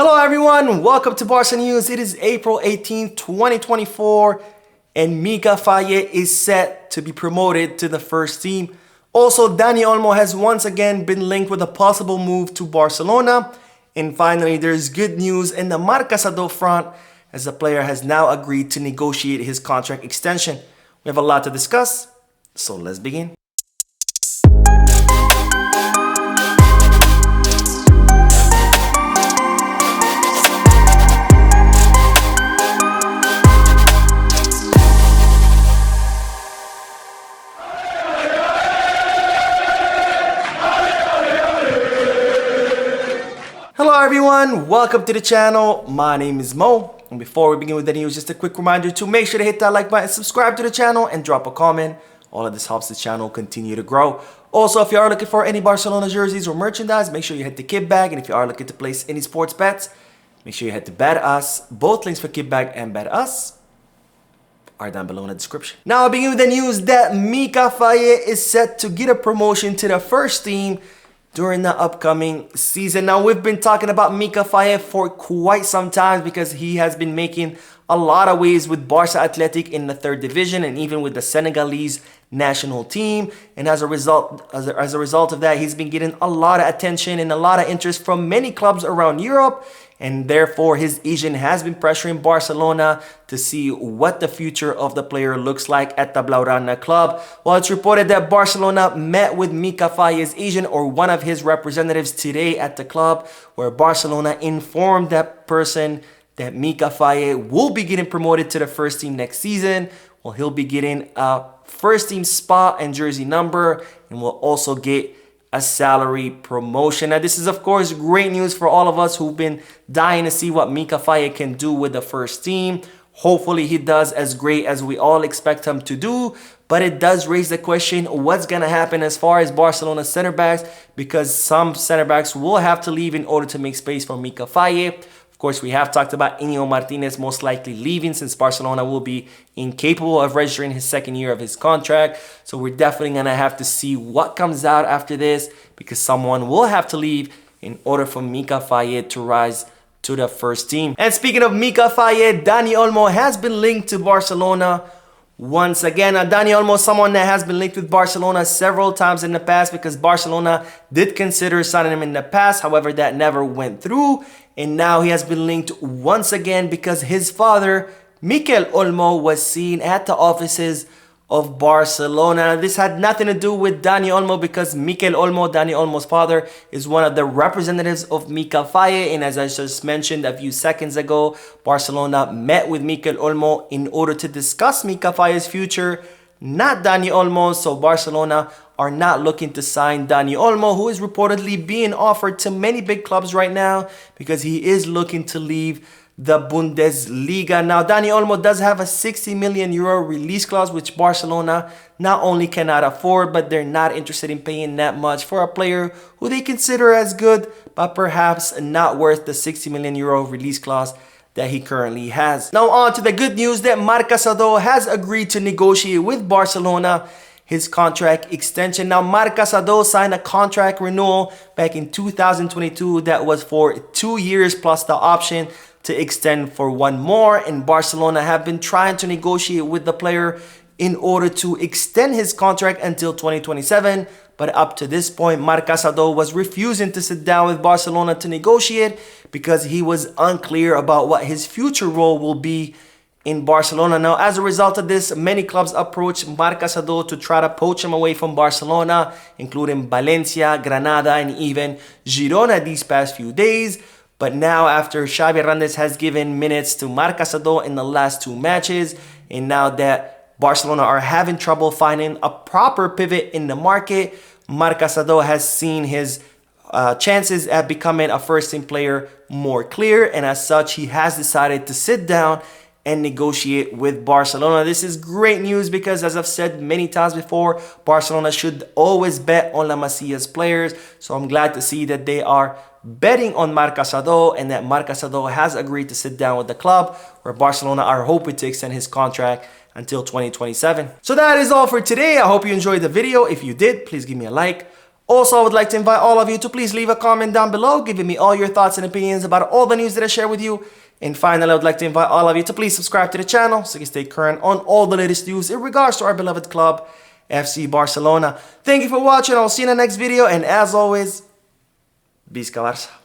Hello everyone, welcome to Barca News. It is April 18th, 2024, and Mika Faye is set to be promoted to the first team. Also, Dani Olmo has once again been linked with a possible move to Barcelona. And finally, there's good news in the Marc Casado front, as the player has now agreed to negotiate his contract extension. We have a lot to discuss, so let's begin. Hello everyone, welcome to the channel. My name is Mo, and before we begin with the news, just a quick reminder to make sure to hit that like button, subscribe to the channel, and drop a comment. All of this helps the channel continue to grow. Also, if you are looking for any Barcelona jerseys or merchandise, make sure you hit the kit bag, and if you are looking to place any sports bets, make sure you head to Bet Us. Both links for kit bag and Bet Us are down below in the description. Now, I'll begin with the news that Mika Faye is set to get a promotion to the first team during the upcoming season. Now, we've been talking about Mika Faye for quite some time because he has been making a lot of waves with Barca Athletic in the third division and even with the Senegalese national team. And as a result of that, he's been getting a lot of attention and a lot of interest from many clubs around Europe. And therefore, his agent has been pressuring Barcelona to see what the future of the player looks like at the Blaugrana club. Well, it's reported that Barcelona met with Mika Faye's agent or one of his representatives today at the club, where Barcelona informed that person that Mika Faye will be getting promoted to the first team next season. Well, he'll be getting a first team spot and jersey number, and will also get a salary promotion. Now, this is of course great news for all of us who've been dying to see what Mika Faye can do with the first team. Hopefully he does as great as we all expect him to do, but it does raise the question, what's gonna happen as far as Barcelona center backs, because some center backs will have to leave in order to make space for Mika Faye. Of course, we have talked about Inigo Martinez most likely leaving, since Barcelona will be incapable of registering his second year of his contract. So we're definitely going to have to see what comes out after this, because someone will have to leave in order for Mika Faye to rise to the first team. And speaking of Mika Faye, Dani Olmo has been linked to Barcelona once again. Now, Dani Olmo is someone that has been linked with Barcelona several times in the past, because Barcelona did consider signing him in the past. However, that never went through. And now he has been linked once again because his father, Mikel Olmo, was seen at the offices of Barcelona. This had nothing to do with Dani Olmo, because Mikel Olmo, Dani Olmo's father, is one of the representatives of Mika Faye. And as I just mentioned a few seconds ago, Barcelona met with Mikel Olmo in order to discuss Mika Faye's future, not Dani Olmo. So Barcelona are not looking to sign Dani Olmo, who is reportedly being offered to many big clubs right now because he is looking to leave the Bundesliga. Now, Dani Olmo does have a 60 million euro release clause, which Barcelona not only cannot afford, but they're not interested in paying that much for a player who they consider as good, but perhaps not worth the 60 million euro release clause that he currently has. Now, on to the good news that Marc Casado has agreed to negotiate with Barcelona his contract extension. Now, Marc Casado signed a contract renewal back in 2022 that was for 2 years plus the option to extend for one more, and Barcelona have been trying to negotiate with the player in order to extend his contract until 2027. But up to this point, Marc Casado was refusing to sit down with Barcelona to negotiate because he was unclear about what his future role will be in Barcelona. Now, as a result of this, many clubs approached Marc Casado to try to poach him away from Barcelona, including Valencia, Granada, and even Girona these past few days. But now, after Xavi Hernandez has given minutes to Marc Casado in the last 2 matches, and now that Barcelona are having trouble finding a proper pivot in the market, Marc Casado has seen his chances at becoming a first-team player more clear, and as such, he has decided to sit down and negotiate with Barcelona. This is great news because, as I've said many times before, Barcelona should always bet on La Masia's players. So I'm glad to see that they are betting on Marc Casado, and that Marc Casado has agreed to sit down with the club, where Barcelona are hoping to extend his contract until 2027. So that is all for today. I hope you enjoyed the video. If you did, please give me a like. Also, I would like to invite all of you to please leave a comment down below, giving me all your thoughts and opinions about all the news that I share with you. And finally, I would like to invite all of you to please subscribe to the channel so you can stay current on all the latest news in regards to our beloved club, FC Barcelona. Thank you for watching. I'll see you in the next video. And as always, Visca Barça.